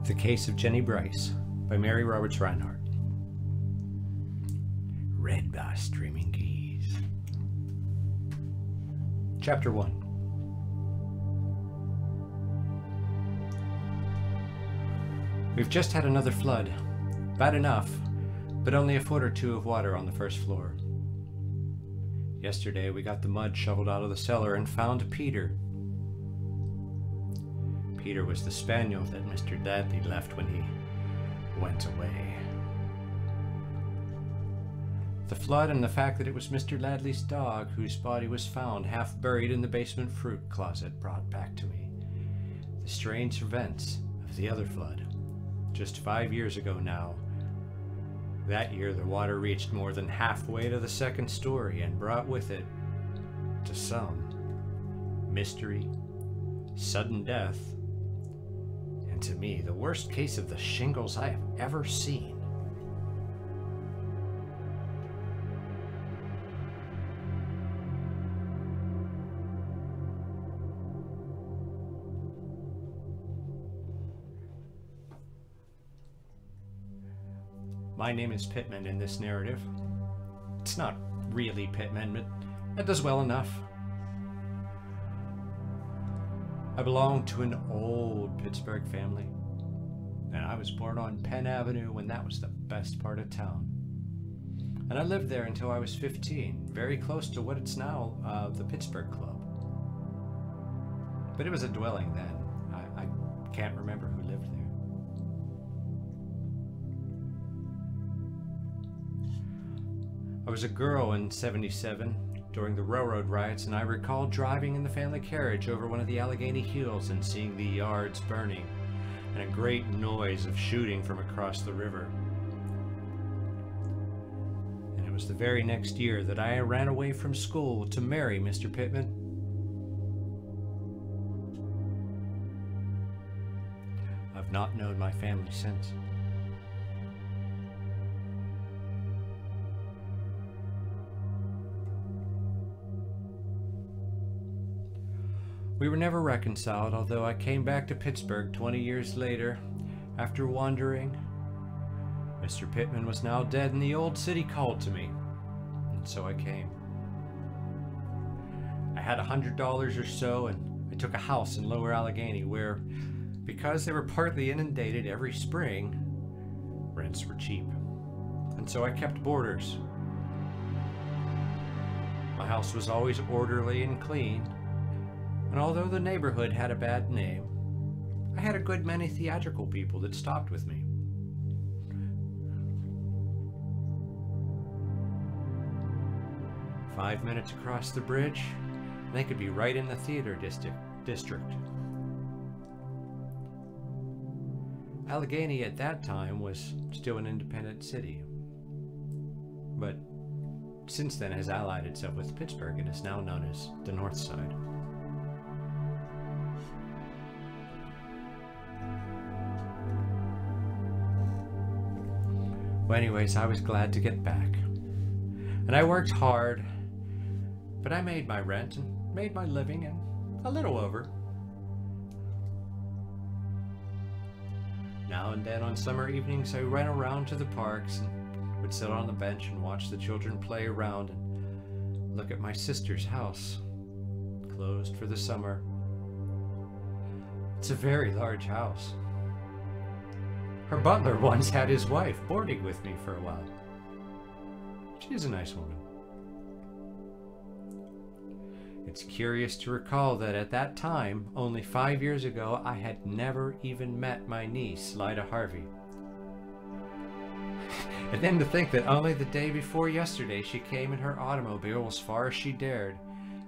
The Case of Jennie Brice by Mary Roberts Reinhardt. Read by Streaming Keys. Chapter 1. We've just had another flood. Bad enough, but only a foot or two of water on the first floor. Yesterday we got the mud shoveled out of the cellar and found Peter. Peter was the spaniel that Mr. Dudley left when he went away. The flood and the fact that it was Mr. Ladley's dog whose body was found half buried in the basement fruit closet brought back to me the strange events of the other flood, just 5 years ago now. That year the water reached more than halfway to the second story and brought with it, to some, mystery, sudden death, and to me, the worst case of the shingles I have ever seen. My name is Pittman in this narrative. It's not really Pittman, but that does well enough. I belong to an old Pittsburgh family, and I was born on Penn Avenue when that was the best part of town. And I lived there until I was 15, very close to what it's now the Pittsburgh Club. But it was a dwelling then. I can't remember who lived there. I was a girl in '77 during the railroad riots, and I recall driving in the family carriage over one of the Allegheny Hills and seeing the yards burning and a great noise of shooting from across the river. And it was the very next year that I ran away from school to marry Mr. Pittman. I've not known my family since. We were never reconciled, although I came back to Pittsburgh 20 years later after wandering. Mr. Pittman was now dead and the old city called to me, and so I came. I had $100 or so, and I took a house in Lower Allegheny where, because they were partly inundated every spring, rents were cheap, and so I kept boarders. My house was always orderly and clean, and although the neighborhood had a bad name, I had a good many theatrical people that stopped with me. "5 minutes across the bridge, and they could be right in the theater district. Allegheny at that time was still an independent city, but since then has allied itself with Pittsburgh and is now known as the North Side. Well, anyways, I was glad to get back. And I worked hard, but I made my rent and made my living and a little over. Now and then on summer evenings, I ran around to the parks and would sit on the bench and watch the children play around and look at my sister's house, closed for the summer. It's a very large house. Her butler once had his wife boarding with me for a while. She's a nice woman. It's curious to recall that at that time, only 5 years ago, I had never even met my niece, Lyda Harvey. And then to think that only the day before yesterday she came in her automobile as far as she dared,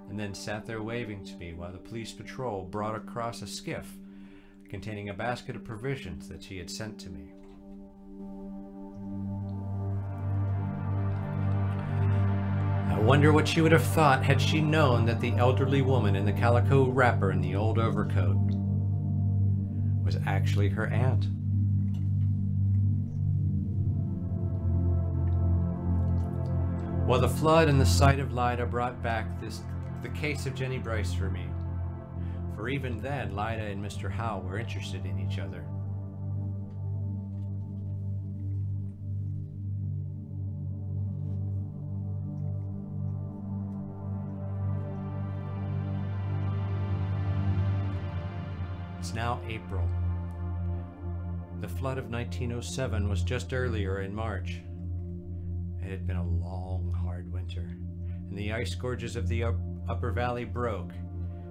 and then sat there waving to me while the police patrol brought across a skiff containing a basket of provisions that she had sent to me. I wonder what she would have thought had she known that the elderly woman in the calico wrapper and the old overcoat was actually her aunt. Well, the flood and the sight of Lyda brought back the case of Jennie Brice for me. For even then, Lyda and Mr. Howe were interested in each other. now April. The flood of 1907 was just earlier in March. It had been a long, hard winter, and the ice gorges of the upper valley broke.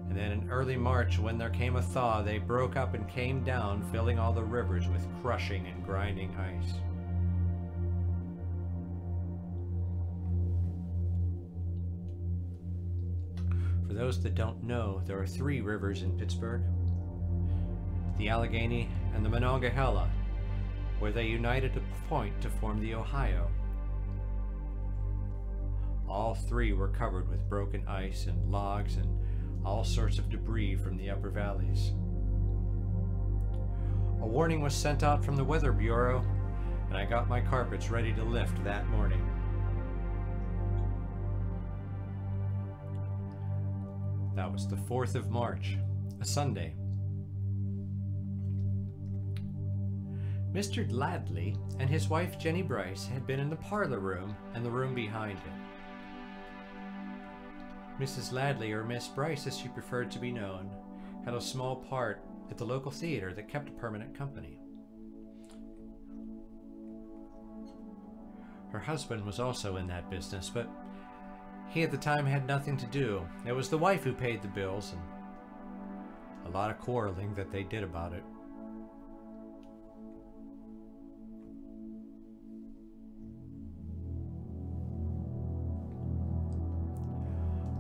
And then in early March, when there came a thaw, they broke up and came down, filling all the rivers with crushing and grinding ice. For those that don't know, there are 3 rivers in Pittsburgh: the Allegheny and the Monongahela, where they unite at a point to form the Ohio. All 3 were covered with broken ice and logs and all sorts of debris from the upper valleys. A warning was sent out from the Weather Bureau, and I got my carpets ready to lift that morning. That was the 4th of March, a Sunday. Mr. Ladley and his wife Jennie Brice had been in the parlor room and the room behind it. Mrs. Ladley, or Miss Brice as she preferred to be known, had a small part at the local theater that kept a permanent company. Her husband was also in that business, but he at the time had nothing to do. It was the wife who paid the bills, and a lot of quarreling that they did about it.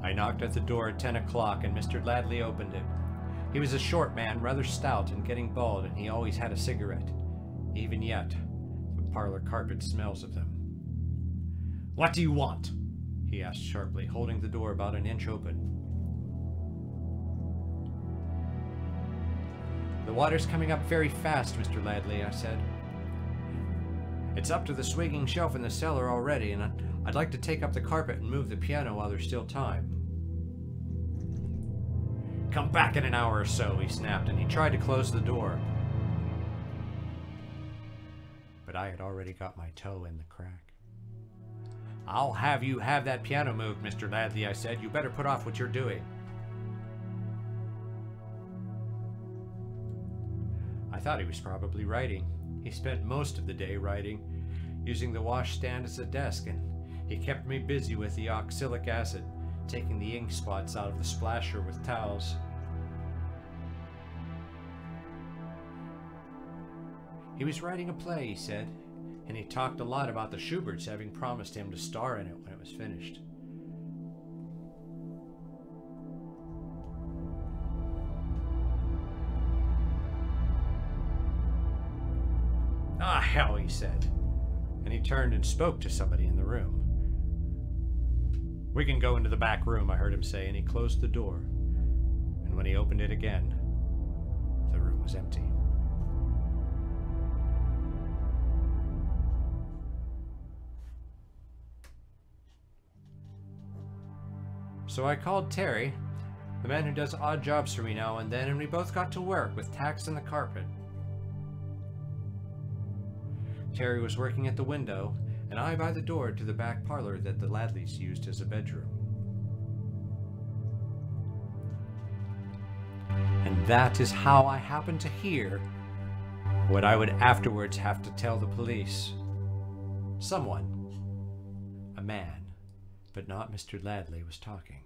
I knocked at the door at 10 o'clock, and Mr. Ladley opened it. He was a short man, rather stout and getting bald, and he always had a cigarette. Even yet, the parlor carpet smells of them. "What do you want?" he asked sharply, holding the door about an inch open. "The water's coming up very fast, Mr. Ladley," I said. "It's up to the swinging shelf in the cellar already, and I'd like to take up the carpet and move the piano while there's still time." "Come back in an hour or so," he snapped, and he tried to close the door. But I had already got my toe in the crack. "I'll have you have that piano moved, Mr. Ladley," I said. "You better put off what you're doing." I thought he was probably writing. He spent most of the day writing, using the washstand as a desk, and he kept me busy with the oxalic acid, taking the ink spots out of the splasher with towels. He was writing a play, he said, and he talked a lot about the Schuberts having promised him to star in it when it was finished. "Ah, hell," he said, and he turned and spoke to somebody in the room. "We can go into the back room," I heard him say, and he closed the door. And when he opened it again, the room was empty. So I called Terry, the man who does odd jobs for me now and then, and we both got to work with tacks and the carpet. Terry was working at the window, and I by the door to the back parlor that the Ladleys used as a bedroom. And that is how I happened to hear what I would afterwards have to tell the police. Someone, a man, but not Mr. Ladley, was talking.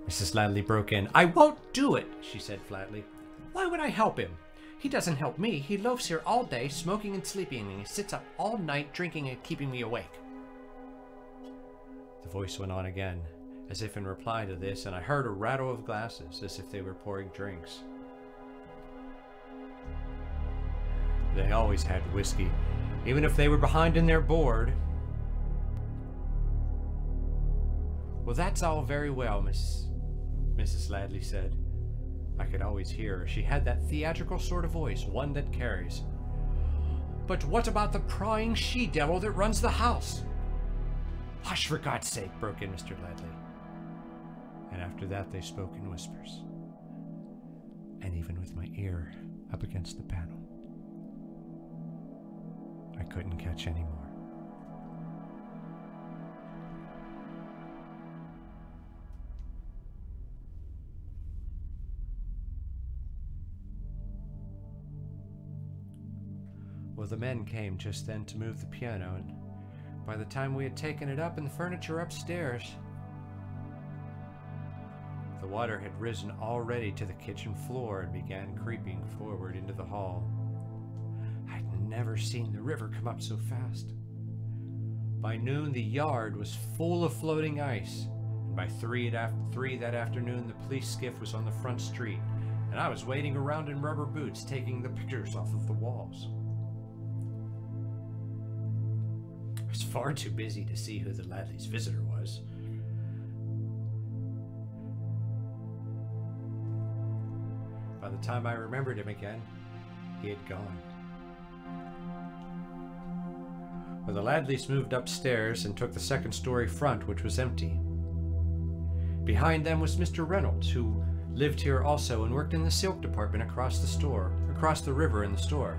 Mrs. Ladley broke in. "I won't do it," she said flatly. "Why would I help him? He doesn't help me. He loafs here all day, smoking and sleeping, and he sits up all night drinking and keeping me awake." The voice went on again, as if in reply to this, and I heard a rattle of glasses, as if they were pouring drinks. They always had whiskey, even if they were behind in their board. "Well, that's all very well, Mrs. Ladley said. I could always hear her. She had that theatrical sort of voice, one that carries. "But what about the prying she-devil that runs the house?" "Hush, for God's sake," broke in Mr. Ladley. And after that they spoke in whispers, and even with my ear up against the panel, I couldn't catch any more. Well, the men came just then to move the piano, and by the time we had taken it up and the furniture upstairs, the water had risen already to the kitchen floor and began creeping forward into the hall. I'd never seen the river come up so fast. By noon, the yard was full of floating ice, and by 3 that afternoon, the police skiff was on the front street, and I was wading around in rubber boots, taking the pictures off of the walls. I was far too busy to see who the Ladleys' visitor was. By the time I remembered him again, he had gone. Well, the Ladleys moved upstairs and took the second-story front, which was empty. Behind them was Mr. Reynolds, who lived here also and worked in the silk department across the river in the store.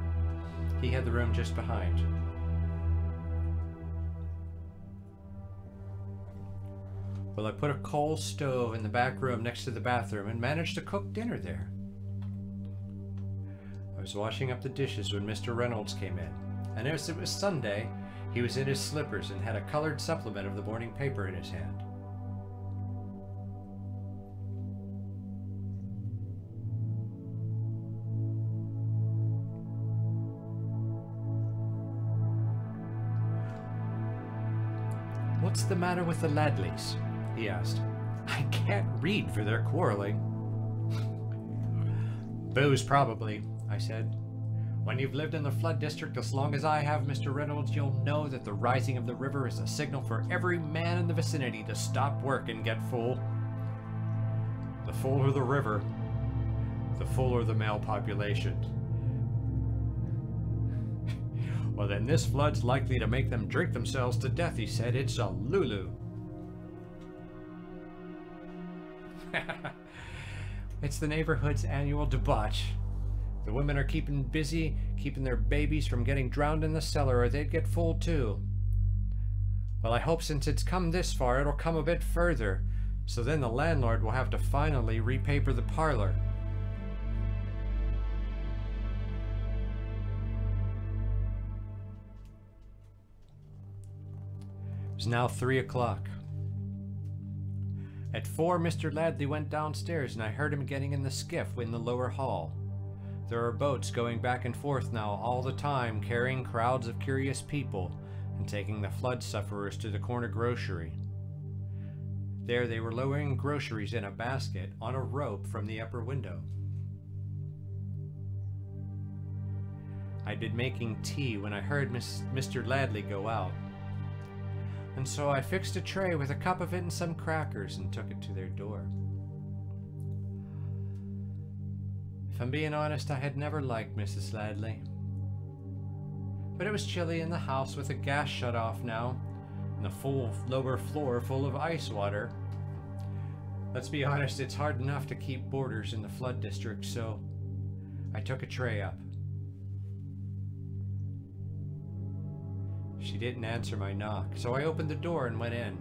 He had the room just behind. Well, I put a coal stove in the back room next to the bathroom and managed to cook dinner there. I was washing up the dishes when Mr. Reynolds came in, and as it was Sunday, he was in his slippers and had a colored supplement of the morning paper in his hand. "What's the matter with the Ladleys?" he asked. "I can't read for their quarreling." "Booze, probably," I said. "When you've lived in the flood district as long as I have, Mr. Reynolds, you'll know that the rising of the river is a signal for every man in the vicinity to stop work and get full. The fuller the river, the fuller the male population. Well, then this flood's likely to make them drink themselves to death," he said. "It's a Lulu." It's the neighborhood's annual debauch. The women are keeping busy, keeping their babies from getting drowned in the cellar, or they'd get full too. Well, I hope since it's come this far, it'll come a bit further, so then the landlord will have to finally repaper the parlor. It was now 3 o'clock. At 4, Mr. Ladley went downstairs, and I heard him getting in the skiff in the lower hall. There are boats going back and forth now all the time, carrying crowds of curious people and taking the flood sufferers to the corner grocery. There they were lowering groceries in a basket on a rope from the upper window. I'd been making tea when I heard Mr. Ladley go out, and so I fixed a tray with a cup of it and some crackers and took it to their door. If I'm being honest, I had never liked Mrs. Ladley. But it was chilly in the house with the gas shut off now, and the full lower floor full of ice water. Let's be honest, it's hard enough to keep boarders in the flood district, so I took a tray up. She didn't answer my knock, so I opened the door and went in.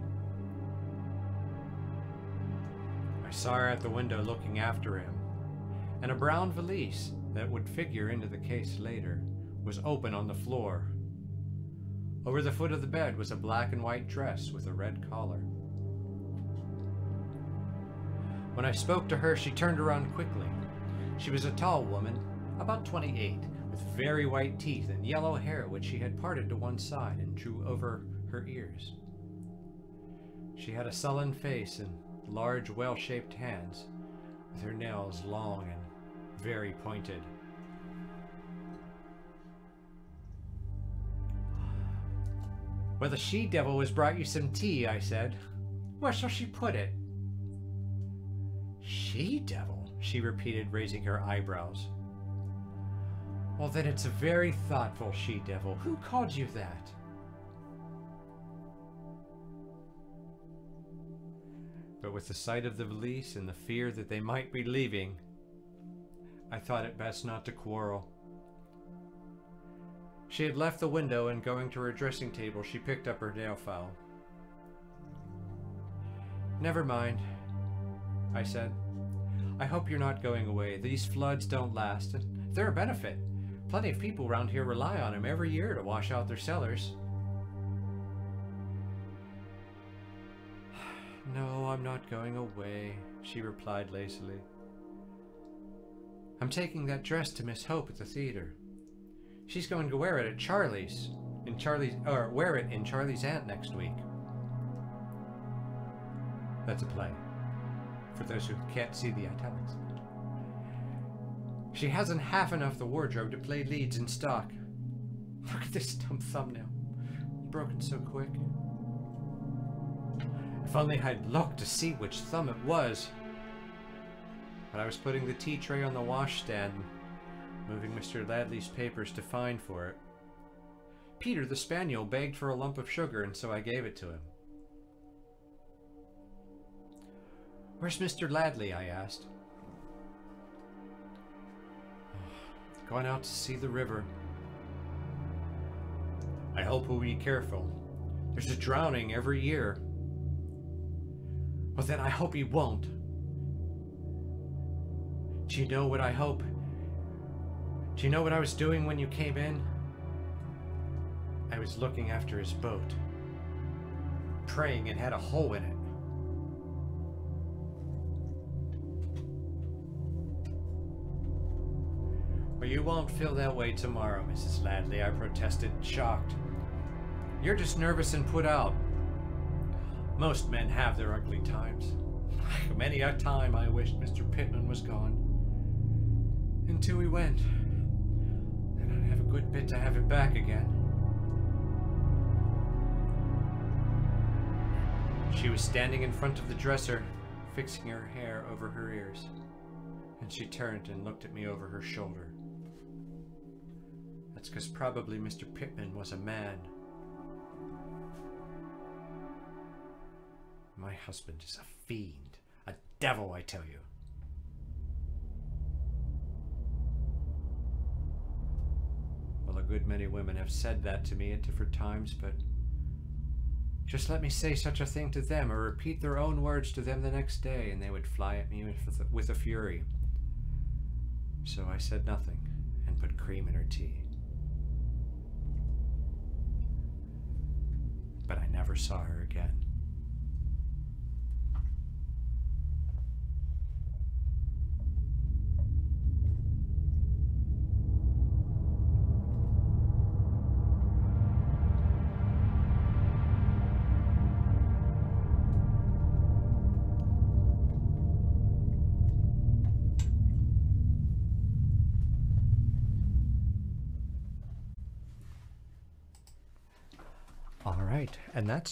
I saw her at the window looking after him, and a brown valise that would figure into the case later was open on the floor. Over the foot of the bed was a black and white dress with a red collar. When I spoke to her, she turned around quickly. She was a tall woman, about 28, with very white teeth and yellow hair which she had parted to one side and drew over her ears. She had a sullen face and large, well-shaped hands, with her nails long and very pointed. "Well, the she-devil has brought you some tea," I said. "Where shall she put it?" "She-devil?" she repeated, raising her eyebrows. "Well, then it's a very thoughtful she-devil. Who called you that?" But with the sight of the valise and the fear that they might be leaving, I thought it best not to quarrel. She had left the window, and going to her dressing table, she picked up her nail file. "Never mind," I said. "I hope you're not going away. These floods don't last. They're a benefit. Plenty of people around here rely on him every year to wash out their cellars. No, I'm not going away, she replied lazily. I'm taking that dress to Miss Hope at the theater. She's going to wear it at Charlie's, wear it in Charlie's aunt next week. That's a play, for those who can't see the italics. She hasn't half enough the wardrobe to play leads in stock. Look at this dumb thumbnail. Broken so quick. If only I'd looked to see which thumb it was. But I was putting the tea tray on the washstand, moving Mr. Ladley's papers to find for it. Peter the spaniel begged for a lump of sugar, and so I gave it to him. Where's Mr. Ladley? I asked. Going out to see the river. I hope we'll be careful. There's a drowning every year. Well, then I hope he won't. Do you know what I hope? Do you know what I was doing when you came in? I was looking after his boat. Praying it had a hole in it. Well, you won't feel that way tomorrow, Mrs. Ladley, I protested, shocked. You're just nervous and put out. Most men have their ugly times. Many a time I wished Mr. Pittman was gone. Until he went. And I'd have a good bit to have him back again. She was standing in front of the dresser, fixing her hair over her ears. And she turned and looked at me over her shoulder. That's because probably Mr. Pittman was a man. My husband is a fiend. A devil, I tell you. Well, a good many women have said that to me at different times, but just let me say such a thing to them or repeat their own words to them the next day, and they would fly at me with a fury. So I said nothing and put cream in her tea. But I never saw her again. All right, and that's